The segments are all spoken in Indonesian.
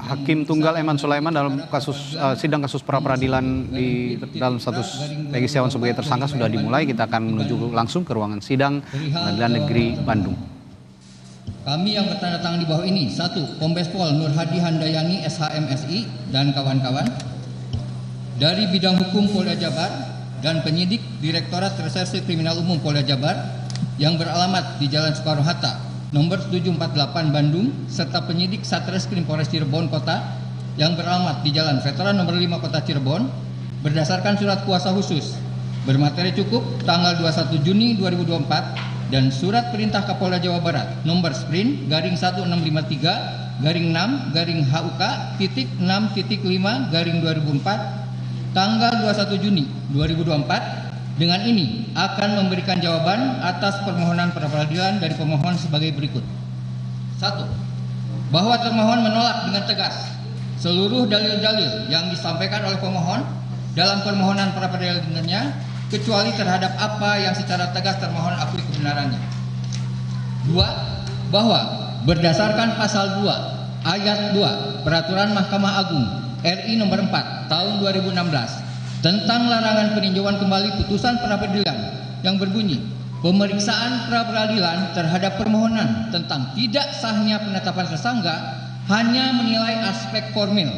Hakim Tunggal Eman Sulaiman dalam kasus sidang kasus pra-peradilan di dalam status Peggy Setiawan sebagai tersangka sudah dimulai. Kita akan menuju langsung ke ruangan sidang Pengadilan Negeri Bandung. Kami yang bertanda tangan di bawah ini: 1. Kombes Pol Nur Hadi Handayani SHMSI dan kawan-kawan dari bidang hukum Polda Jabar dan penyidik Direktorat Reserse Kriminal Umum Polda Jabar yang beralamat di Jalan Soekarno-Hatta nomor 748 Bandung, serta penyidik Satreskrim Polres Cirebon Kota yang beralamat di Jalan Veteran nomor 5 Kota Cirebon berdasarkan surat kuasa khusus bermateri cukup tanggal 21 Juni 2024 dan surat perintah Kapolda Jawa Barat nomor Sprint garing 1653 garing 6 garing HUK titik 6.5 garing 2004 tanggal 21 Juni 2024. Dengan ini akan memberikan jawaban atas permohonan pra-peradilan dari pemohon sebagai berikut. 1. Bahwa termohon menolak dengan tegas seluruh dalil-dalil yang disampaikan oleh pemohon dalam permohonan pra-peradilannya, kecuali terhadap apa yang secara tegas termohon akui kebenarannya. 2. Bahwa berdasarkan pasal 2 ayat 2 Peraturan Mahkamah Agung RI nomor 4 tahun 2016 tentang larangan peninjauan kembali putusan pra-peradilan yang berbunyi pemeriksaan pra-peradilan terhadap permohonan tentang tidak sahnya penetapan tersangka hanya menilai aspek formil,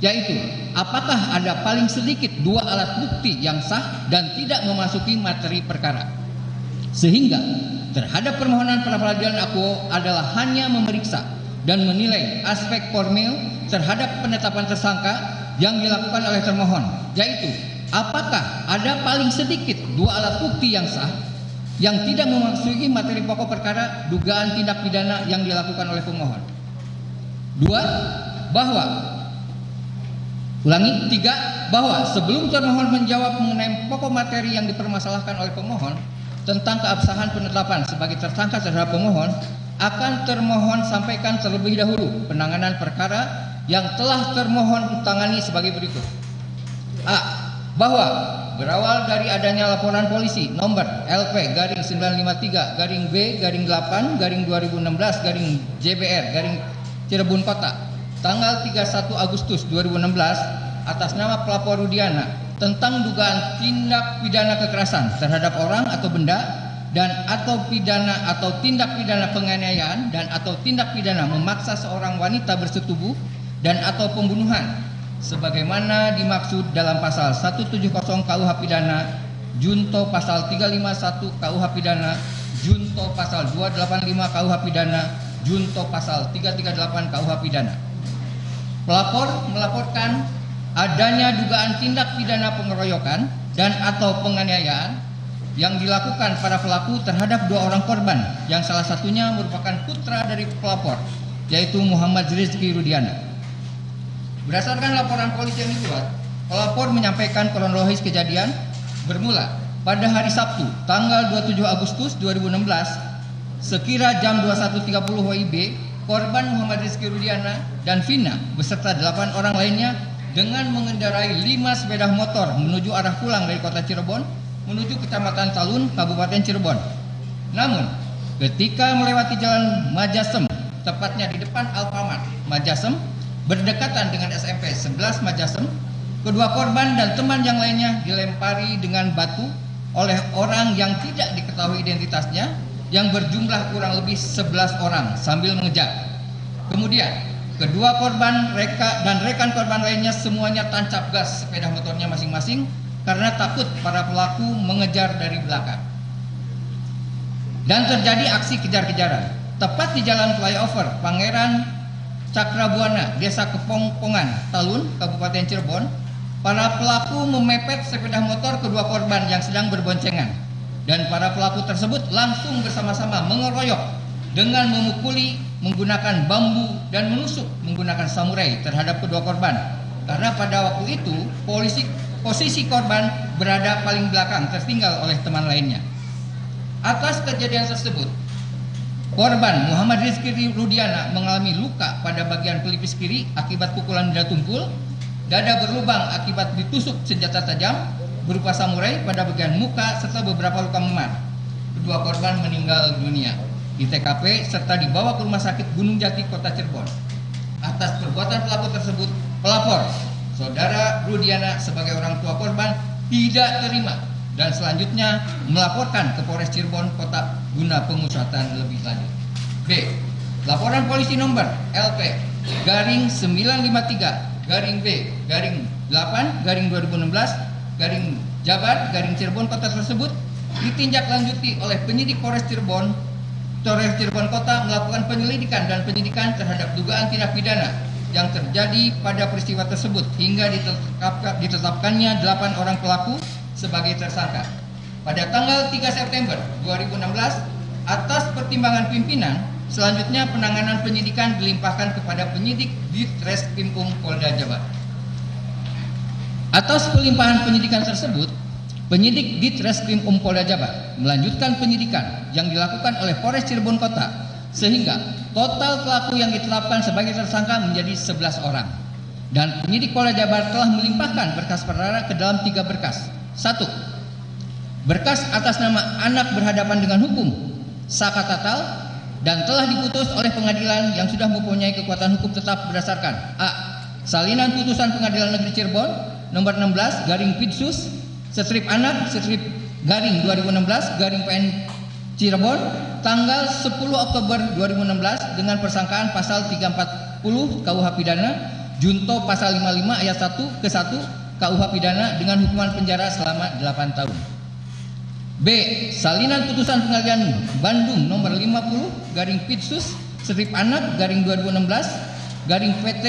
yaitu apakah ada paling sedikit 2 alat bukti yang sah dan tidak memasuki materi perkara, sehingga terhadap permohonan pra-peradilan akuo adalah hanya memeriksa dan menilai aspek formil terhadap penetapan tersangka yang dilakukan oleh termohon, yaitu apakah ada paling sedikit 2 alat bukti yang sah yang tidak memasuki materi pokok perkara dugaan tindak pidana yang dilakukan oleh pemohon. 2. Bahwa 3. Bahwa sebelum termohon menjawab mengenai pokok materi yang dipermasalahkan oleh pemohon tentang keabsahan penetapan sebagai tersangka terhadap pemohon, akan termohon sampaikan terlebih dahulu penanganan perkara yang telah termohon tangani sebagai berikut. A. Bahwa berawal dari adanya laporan polisi nomor LP garing 953 garing B garing 8 garing 2016 garing JBR garing Cirebon Kota tanggal 31 Agustus 2016 atas nama pelapor Rudiana tentang dugaan tindak pidana kekerasan terhadap orang atau benda dan atau pidana atau tindak pidana penganiayaan dan atau tindak pidana memaksa seorang wanita bersetubuh dan atau pembunuhan sebagaimana dimaksud dalam pasal 170 KUH pidana junto pasal 351 KUH pidana junto pasal 285 KUH pidana junto pasal 338 KUH pidana. Pelapor melaporkan adanya dugaan tindak pidana pengeroyokan dan atau penganiayaan yang dilakukan para pelaku terhadap 2 orang korban yang salah satunya merupakan putra dari pelapor, yaitu Muhammad Rizky Rudiana. Berdasarkan laporan polisi yang dibuat, pelapor menyampaikan kronologis kejadian bermula pada hari Sabtu tanggal 27 Agustus 2016 sekira jam 21.30 WIB, korban Muhammad Rizky Rudiana dan Vina beserta 8 orang lainnya dengan mengendarai 5 sepeda motor menuju arah pulang dari kota Cirebon menuju Kecamatan Talun, Kabupaten Cirebon. Namun, ketika melewati jalan Majasem, tepatnya di depan Alfamart Majasem, berdekatan dengan SMP 11 Majasem, kedua korban dan teman yang lainnya dilempari dengan batu oleh orang yang tidak diketahui identitasnya yang berjumlah kurang lebih 11 orang sambil mengejar. Kemudian, kedua korban dan rekan korban lainnya semuanya tancap gas sepeda motornya masing-masing karena takut para pelaku mengejar dari belakang. Dan terjadi aksi kejar-kejaran tepat di jalan flyover Pangeran Cakrabuana, Desa Kepongpongan, Talun, Kabupaten Cirebon. Para pelaku memepet sepeda motor kedua korban yang sedang berboncengan, dan para pelaku tersebut langsung bersama-sama mengeroyok dengan memukuli menggunakan bambu dan menusuk menggunakan samurai terhadap kedua korban. Karena pada waktu itu posisi korban berada paling belakang, tertinggal oleh teman lainnya. Atas kejadian tersebut, korban Muhammad Rizky Rudiana mengalami luka pada bagian pelipis kiri akibat pukulan benda tumpul, dada berlubang akibat ditusuk senjata tajam berupa samurai pada bagian muka, serta beberapa luka memar. Kedua korban meninggal dunia di TKP serta dibawa ke Rumah Sakit Gunung Jati, Kota Cirebon. atas perbuatan pelaku tersebut, pelapor Saudara Rudiana sebagai orang tua korban tidak terima dan selanjutnya melaporkan ke Polres Cirebon Kota guna pengusutan lebih lanjut. B. Laporan polisi nomor LP garing 953 garing B garing 8 garing 2016 garing Jabar garing Cirebon Kota tersebut ditindaklanjuti oleh penyidik Polres Cirebon Kota melakukan penyelidikan dan penyidikan terhadap dugaan tindak pidana yang terjadi pada peristiwa tersebut hingga ditetapkannya 8 orang pelaku sebagai tersangka. Pada tanggal 3 September 2016 atas pertimbangan pimpinan, selanjutnya penanganan penyidikan dilimpahkan kepada penyidik Ditreskrimum Polda Jabar. Atas pelimpahan penyidikan tersebut, penyidik Ditreskrimum Polda Jabar melanjutkan penyidikan yang dilakukan oleh Polres Cirebon Kota sehingga total pelaku yang ditetapkan sebagai tersangka menjadi 11 orang. Dan penyidik Polda Jabar telah melimpahkan berkas perkara ke dalam 3 berkas. 1. Berkas atas nama anak berhadapan dengan hukum saka tatal dan telah diputus oleh pengadilan yang sudah mempunyai kekuatan hukum tetap berdasarkan A. Salinan putusan Pengadilan Negeri Cirebon nomor 16 garing Pidsus strip anak strip garing 2016 garing PN Cirebon tanggal 10 Oktober 2016 dengan persangkaan pasal 340 KUH Pidana junto pasal 55 ayat 1 ke 1 KUH Pidana dengan hukuman penjara selama 8 tahun. B. Salinan putusan Pengadilan Bandung nomor 50 garing Pidsus strip anak garing 2016 garing PT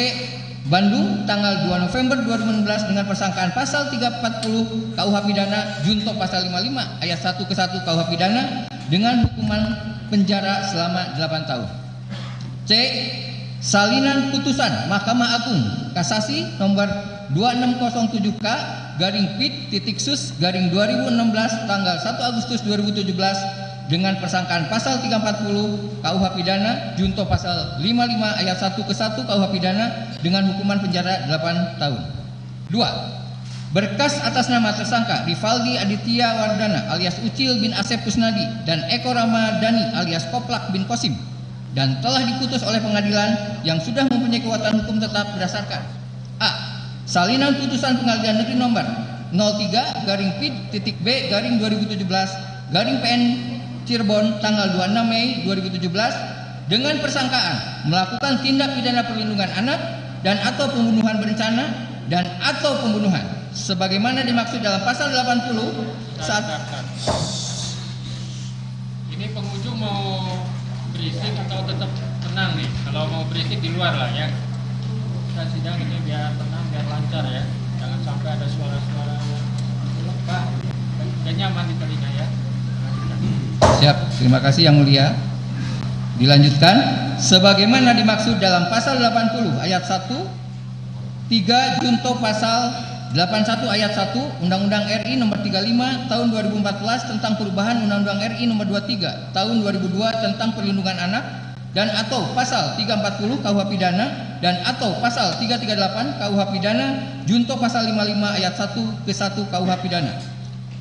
Bandung tanggal 2 November 2016 dengan persangkaan pasal 340 KUH Pidana junto pasal 55 ayat 1 ke 1 KUH Pidana dengan hukuman penjara selama 8 tahun. C. Salinan putusan Mahkamah Agung Kasasi nomor 2607K garing Pid.sus garing 2016 tanggal 1 Agustus 2017 dengan persangkaan pasal 340 KUH Pidana junto pasal 55 ayat 1 ke 1 KUH Pidana dengan hukuman penjara 8 tahun. 2. Berkas atas nama tersangka Rivaldi Aditya Wardana alias Ucil bin Asep Kusnadi dan Eko Ramadhani alias Koplak bin Kosim dan telah diputus oleh pengadilan yang sudah mempunyai kekuatan hukum tetap berdasarkan A. Salinan putusan Pengadilan Negeri nomor 03 garing Pid.B garing 2017 garing PN Cirebon tanggal 26 Mei 2017 dengan persangkaan melakukan tindak pidana perlindungan anak dan atau pembunuhan berencana dan atau pembunuhan sebagaimana dimaksud dalam pasal 80 saat ini pengunjung mau berisik atau tetap tenang nih? Kalau mau berisik di luar lah ya. Kita sidang ini biar tenang, biar lancar ya. Jangan sampai ada suara-suara lebah dan nyaman di telinga ya. Siap, terima kasih Yang Mulia. Dilanjutkan, sebagaimana dimaksud dalam pasal 80 ayat 1, 3 junto pasal 81 ayat 1 Undang-Undang RI nomor 35 tahun 2014 tentang perubahan Undang-Undang RI nomor 23 tahun 2002 tentang perlindungan anak dan atau pasal 340 KUH Pidana dan atau pasal 338 KUH Pidana junto pasal 55 ayat 1 ke 1 KUH Pidana.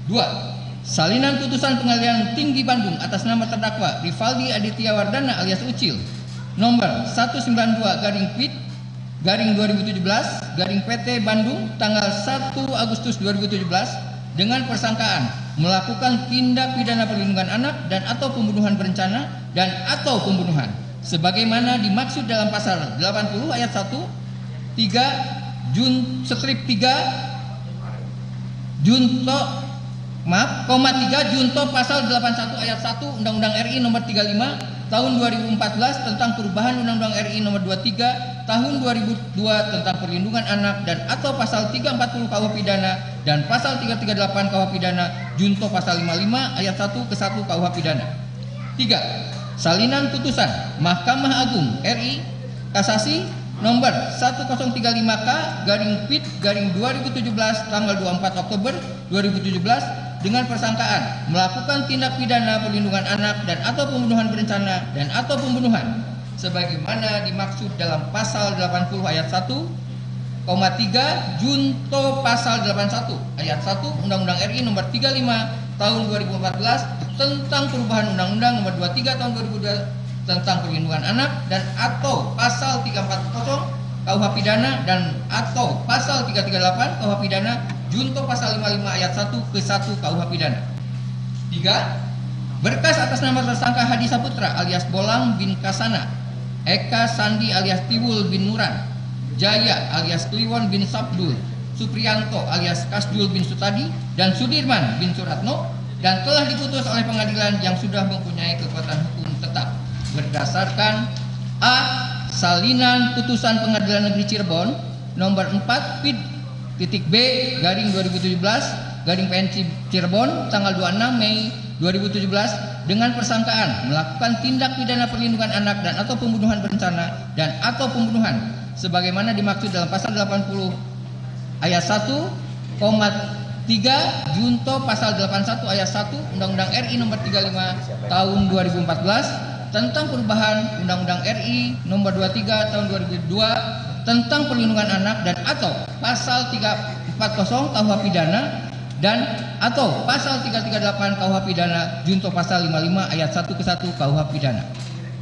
2. Salinan putusan Pengadilan Tinggi Bandung atas nama terdakwa Rivaldi Aditya Wardana alias Ucil nomor 192 garing Pid garing 2017 garing PT Bandung tanggal 1 Agustus 2017 dengan persangkaan melakukan tindak pidana perlindungan anak dan atau pembunuhan berencana dan atau pembunuhan sebagaimana dimaksud dalam pasal 80 ayat 1 strip 3 junto 3 junto pasal 81 ayat 1 Undang-Undang RI nomor 35 tahun 2014 tentang perubahan Undang-Undang RI nomor 23 tahun 2002 tentang perlindungan anak dan atau pasal 340 KUH Pidana dan pasal 338 KUH Pidana junto pasal 55 ayat 1 ke 1 KUH Pidana. 3. Salinan putusan Mahkamah Agung RI Kasasi nomor 1035K garing Pid garing 2017 tanggal 24 Oktober 2017 dengan persangkaan melakukan tindak pidana perlindungan anak dan atau pembunuhan berencana dan atau pembunuhan sebagaimana dimaksud dalam pasal 80 ayat 1, 3 junto pasal 81 ayat 1 Undang-Undang RI nomor 35 tahun 2014 tentang perubahan Undang-Undang nomor 23 tahun 2002 tentang perlindungan anak dan atau pasal 340 KUH pidana dan atau pasal 338 KUH pidana junto pasal 55 ayat 1 ke 1 KUH pidana. 3. Berkas atas nama tersangka Hadi Saputra alias Bolang bin Kasana, Eka Sandi alias Tiwul bin Nuran, Jaya alias Kliwon bin Sabdul, Supriyanto alias Kasdul bin Sutadi, dan Sudirman bin Suratno, dan telah diputus oleh pengadilan yang sudah mempunyai kekuatan hukum tetap berdasarkan A. Salinan putusan Pengadilan Negeri Cirebon nomor 4 PID.B garing 2017 garing PN Cirebon tanggal 26 Mei 2017 dengan persangkaan melakukan tindak pidana perlindungan anak dan atau pembunuhan berencana dan atau pembunuhan sebagaimana dimaksud dalam pasal 80 ayat 1, 3 junto pasal 81 ayat 1 Undang-Undang RI nomor 35 tahun 2014 tentang perubahan Undang-Undang RI nomor 23 tahun 2002 tentang perlindungan anak dan atau pasal 340 KUH pidana dan atau pasal 338 KUH pidana junto pasal 55 ayat 1 ke 1 KUH pidana.